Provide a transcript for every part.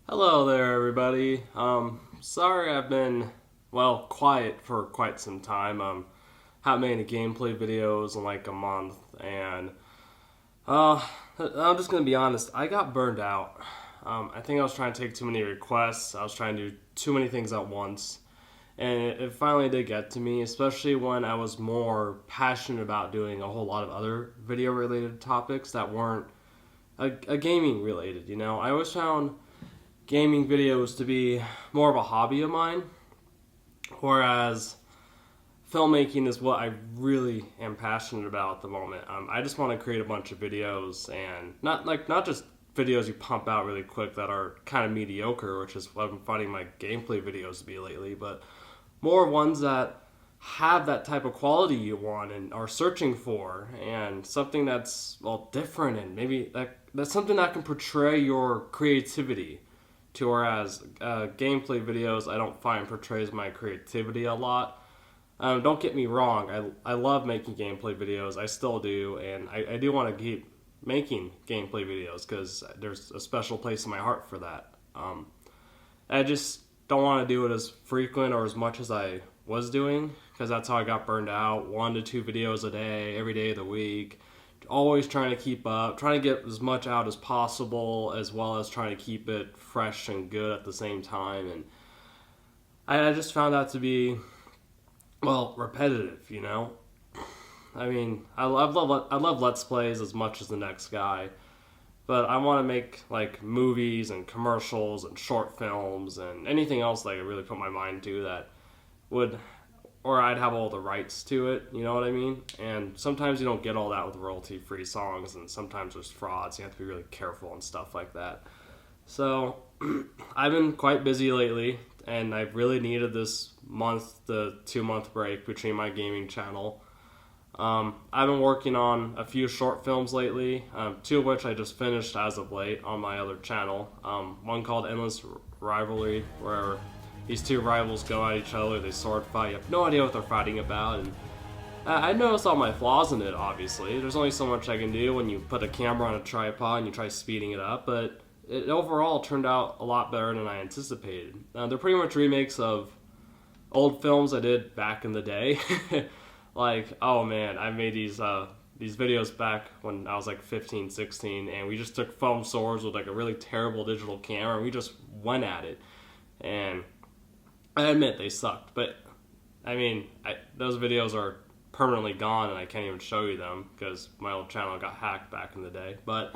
Hello there, everybody. Sorry I've been, quiet for quite some time. Haven't made any gameplay videos in like a month, and uh, I'm just gonna be honest. I got burned out. I think I was trying to take too many requests. I was trying to do too many things at once, and it finally did get to me. Especially when I was more passionate about doing a whole lot of other video-related topics that weren't a gaming related. I always found gaming videos to be more of a hobby of mine, whereas filmmaking is what I really am passionate about at the moment. I just want to create a bunch of videos and not just videos you pump out really quick that are kind of mediocre, which is what I'm finding my gameplay videos to be lately, but more ones that have that type of quality you want and are searching for, and something that's different, and maybe that's something that can portray your creativity to, whereas gameplay videos I don't find portrays my creativity a lot. Don't get me wrong, I love making gameplay videos. I still do, and I do want to keep making gameplay videos because there's a special place in my heart for that. I just don't want to do it as frequent or as much as I was doing, because that's how I got burned out. 1 to 2 videos a day, every day of the week. Always trying to keep up, trying to get as much out as possible, as well as trying to keep it fresh and good at the same time. And I just found that to be, repetitive. I mean, I love Let's Plays as much as the next guy, but I want to make like movies and commercials and short films and anything else that I could really put my mind to that would, or I'd have all the rights to it, you know what I mean? And sometimes you don't get all that with royalty-free songs, and sometimes there's frauds. You have to be really careful and stuff like that. So I've been quite busy lately, and I've really needed this month to 2 month break between my gaming channel. I've been working on a few short films lately, two of which I just finished as of late on my other channel. One called Endless Rivalry, where these two rivals go at each other, they sword fight. You have no idea what they're fighting about, and I noticed all my flaws in it, obviously. There's only so much I can do when you put a camera on a tripod and you try speeding it up, but it overall turned out a lot better than I anticipated. They're pretty much remakes of old films I did back in the day. Like, oh man, I made these videos back when I was like 15, 16, and we just took foam swords with like a really terrible digital camera, and we just went at it. And I admit they sucked, but I mean, those videos are permanently gone, and I can't even show you them because my old channel got hacked back in the day. But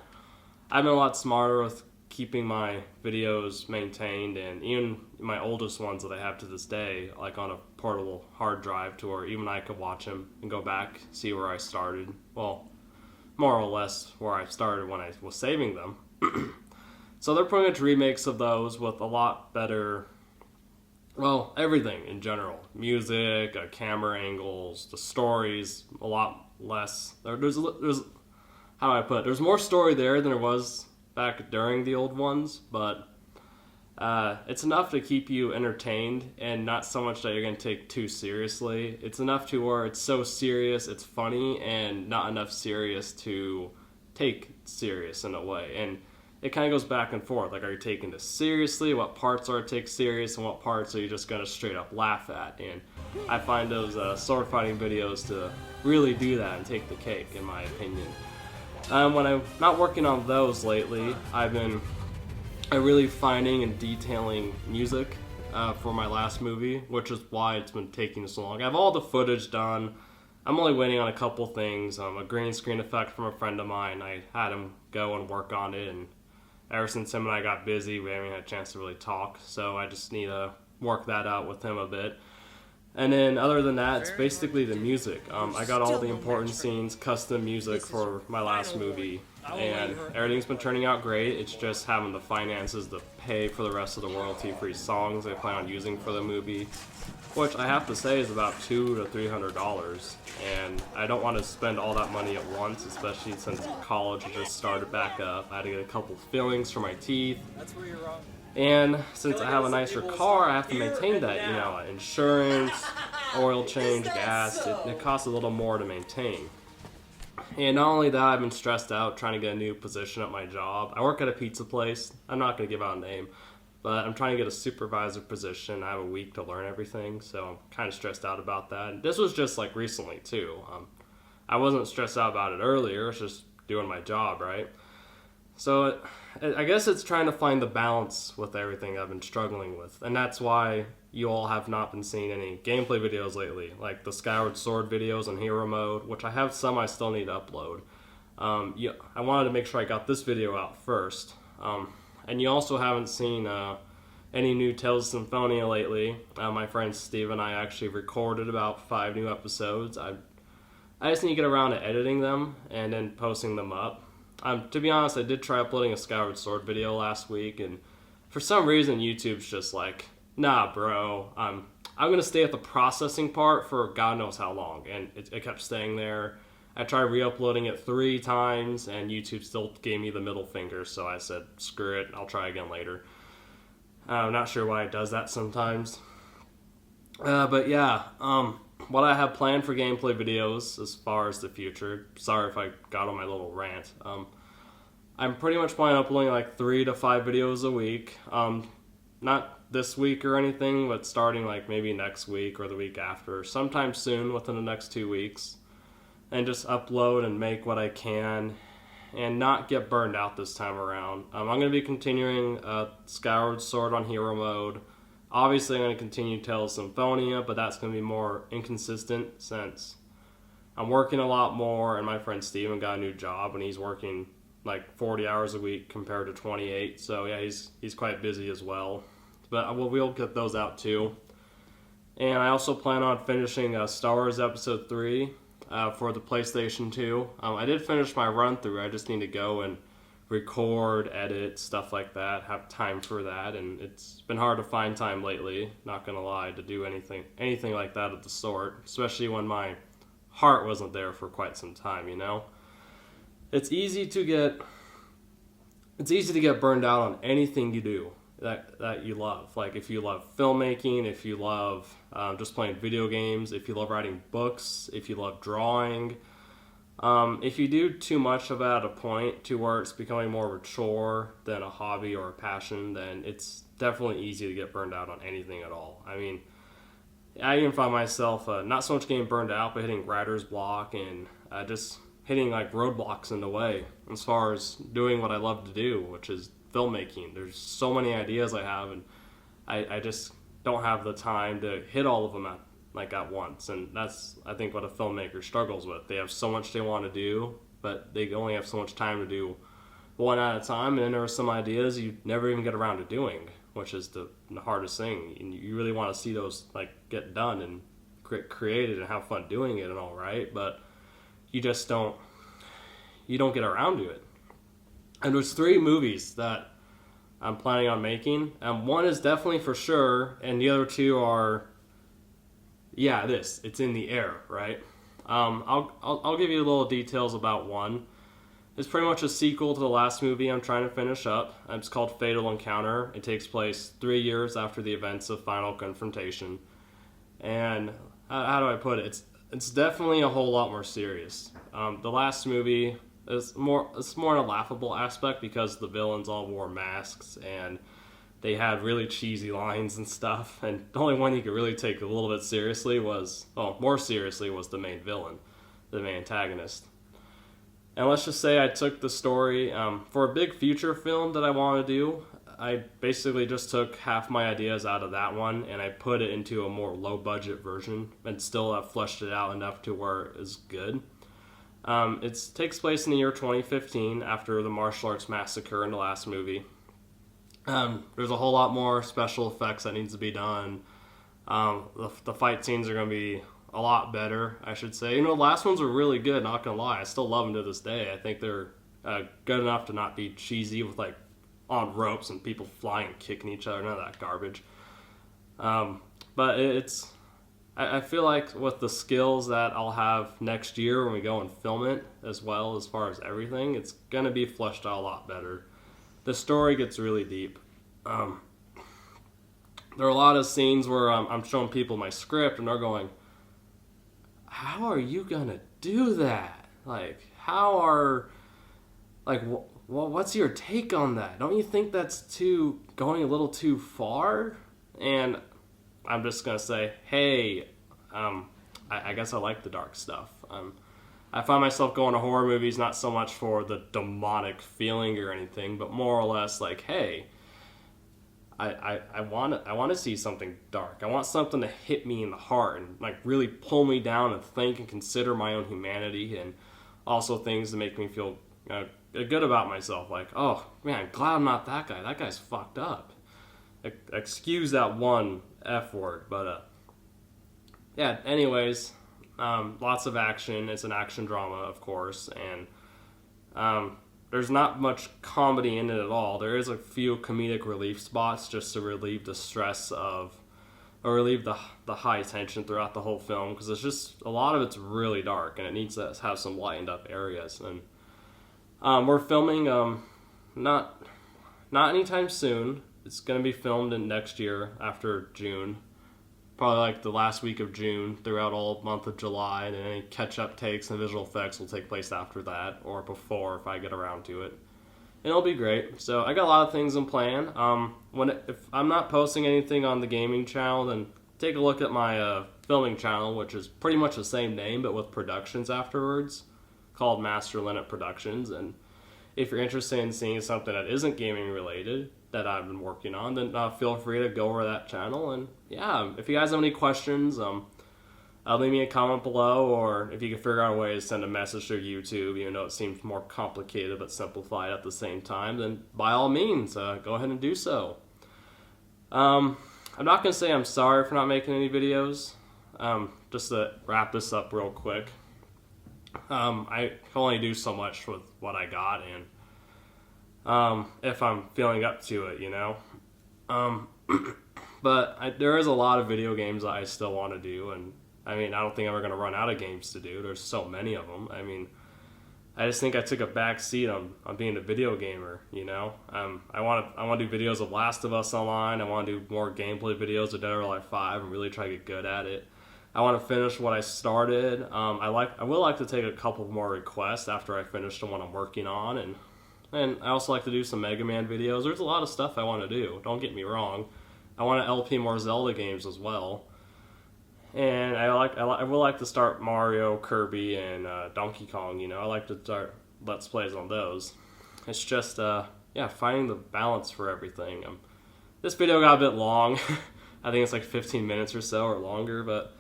I've been a lot smarter with keeping my videos maintained, and even my oldest ones that I have to this day, like on a portable hard drive, to where even I could watch them and go back, see where I started. Well, more or less where I started when I was saving them. So they're pretty much remakes of those with a lot better, everything in general. Music, camera angles, the stories, a lot less. There's how do I put it? There's more story there than there was back during the old ones, but it's enough to keep you entertained, and not so much that you're going to take too seriously. It's enough to where it's so serious it's funny, and not enough serious to take serious in a way. And it kind of goes back and forth. Like, are you taking this seriously? What parts are to take serious, and what parts are you just going to straight up laugh at? And I find those sword fighting videos to really do that and take the cake, in my opinion. When I'm not working on those lately, I've been really finding and detailing music for my last movie, which is why it's been taking so long. I have all the footage done. I'm only waiting on a couple things. A green screen effect from a friend of mine. I had him go and work on it, and ever since him and I got busy, we haven't had a chance to really talk. So I just need to work that out with him a bit. And then other than that, it's basically the music. I got all the important scenes, custom music for my last movie, and everything's been turning out great. It's just having the finances to pay for the rest of the royalty-free songs I plan on using for the movie, which I have to say is about $200 to $300. And I don't want to spend all that money at once, especially since college has just started back up. I had to get a couple fillings for my teeth. And since I have a nicer car, I have to maintain that, insurance, oil change, gas. It costs a little more to maintain. And not only that, I've been stressed out trying to get a new position at my job. I work at a pizza place. I'm not going to give out a name. but I'm trying to get a supervisor position. I have a week to learn everything, so I'm kind of stressed out about that. And this was just like recently too. I wasn't stressed out about it earlier. It's just doing my job, right? So I guess it's trying to find the balance with everything I've been struggling with. And that's why you all have not been seeing any gameplay videos lately, like the Skyward Sword videos on Hero Mode, which I have some I still need to upload. Yeah, I wanted to make sure I got this video out first. And you also haven't seen any new Tales of Symphonia lately. My friend Steve and I actually recorded about 5 new episodes. I just need to get around to editing them and then posting them up. To be honest, I did try uploading a Skyward Sword video last week, and for some reason YouTube's just like, nah bro, I'm going to stay at the processing part for God knows how long, and it kept staying there. I tried re-uploading it 3 times, and YouTube still gave me the middle finger, so I said, screw it, I'll try again later. I'm not sure why it does that sometimes. But yeah, what I have planned for gameplay videos as far as the future, sorry if I got on my little rant, I'm pretty much planning on uploading like 3 to 5 videos a week. Not this week or anything, but starting like maybe next week or the week after, sometime soon within the next 2 weeks. And just upload and make what I can and not get burned out this time around. I'm going to be continuing Skyward Sword on Hero Mode. Obviously, I'm going to continue Tales of Symphonia, but that's going to be more inconsistent since I'm working a lot more, and my friend Steven got a new job, and he's working like 40 hours a week compared to 28. So yeah, he's quite busy as well. But we'll get those out too. And I also plan on finishing Star Wars Episode 3 for the PlayStation 2. I did finish my run-through. I just need to go and record, edit, stuff like that, have time for that, and it's been hard to find time lately, not gonna lie, to do anything like that of the sort, especially when my heart wasn't there for quite some time, you know? It's easy to get burned out on anything you do that you love. Like if you love filmmaking, if you love just playing video games, if you love writing books, if you love drawing. If you do too much of it at a point to where it's becoming more of a chore than a hobby or a passion, then it's definitely easy to get burned out on anything at all. I mean, I even find myself not so much getting burned out, but hitting writer's block and just hitting like roadblocks in the way as far as doing what I love to do, which is filmmaking. There's so many ideas I have, and I just don't have the time to hit all of them at once, and that's I think what a filmmaker struggles with. They have so much they want to do, but they only have so much time to do one at a time, and then there are some ideas you never even get around to doing, which is the hardest thing. And you really want to see those like get done and created and have fun doing it and all right, but you just don't get around to it. And there's 3 movies that I'm planning on making, and one is definitely for sure, and the other 2 are it's in the air, right? I'll give you a little details about one. It's pretty much a sequel to the last movie I'm trying to finish up. It's called Fatal Encounter. It takes place 3 years after the events of Final Confrontation. And how do I put it? It's definitely a whole lot more serious. The last movie is more in a laughable aspect because the villains all wore masks and they had really cheesy lines and stuff, and the only one you could really take a little bit seriously more seriously was the main villain, the main antagonist. And let's just say I took the story, for a big future film that I want to do, I basically just took half my ideas out of that one, and I put it into a more low-budget version, and still have fleshed it out enough to where it's good. It takes place in the year 2015, after the martial arts massacre in the last movie. There's a whole lot more special effects that needs to be done. The fight scenes are going to be a lot better, I should say. The last ones were really good, not going to lie. I still love them to this day. I think they're good enough to not be cheesy with, like, on ropes and people flying and kicking each other. None of that garbage. But I feel like with the skills that I'll have next year when we go and film it, as well as far as everything, it's going to be fleshed out a lot better. The story gets really deep. There are a lot of scenes where I'm showing people my script and they're going, how are you going to do that? Like, well, what's your take on that? Don't you think that's going a little too far? And I'm just gonna say, hey, I guess I like the dark stuff. I find myself going to horror movies not so much for the demonic feeling or anything, but more or less like, hey, I want to see something dark. I want something to hit me in the heart and like really pull me down and think and consider my own humanity, and also things to make me feel good about myself. Like, oh man, glad I'm not that guy. That guy's fucked up. Excuse that one F word, but yeah. Anyways, lots of action. It's an action drama, of course, and there's not much comedy in it at all. There is a few comedic relief spots just to relieve the stress of, or relieve the high tension throughout the whole film, because it's just, a lot of it's really dark and it needs to have some lightened up areas. And we're filming not anytime soon. It's going to be filmed in next year after June. Probably like the last week of June throughout all month of July, and any catch-up takes and visual effects will take place after that, or before if I get around to it. And it'll be great. So I got a lot of things in plan. If I'm not posting anything on the gaming channel, then take a look at my filming channel, which is pretty much the same name but with productions afterwards, called MasterLinit Productions. And if you're interested in seeing something that isn't gaming related that I've been working on, then feel free to go over that channel. And yeah, if you guys have any questions, leave me a comment below, or if you can figure out a way to send a message through YouTube, even though it seems more complicated but simplified at the same time, then by all means, go ahead and do so. I'm not going to say I'm sorry for not making any videos. Just to wrap this up real quick, I can only do so much with what I got, and if I'm feeling up to it, you know. But there is a lot of video games that I still want to do, and I mean, I don't think I'm ever going to run out of games to do. There's so many of them. I mean, I just think I took a back seat on being a video gamer, you know. I want to do videos of Last of Us online. I want to do more gameplay videos of Dead or Alive 5 and really try to get good at it. I want to finish what I started. I will like to take a couple more requests after I finish the one I'm working on, and I also like to do some Mega Man videos. There's a lot of stuff I want to do. Don't get me wrong. I want to LP more Zelda games as well. And I would like to start Mario, Kirby, and Donkey Kong. You know, I like to start Let's Plays on those. It's just finding the balance for everything. This video got a bit long. I think it's like 15 minutes or so, or longer. But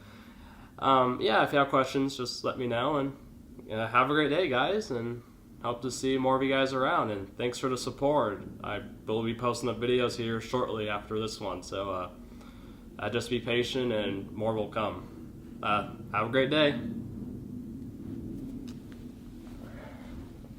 yeah, if you have questions, just let me know. And have a great day, guys. And hope to see more of you guys around. And thanks for the support. I will be posting up videos here shortly after this one. So just be patient and more will come. Have a great day.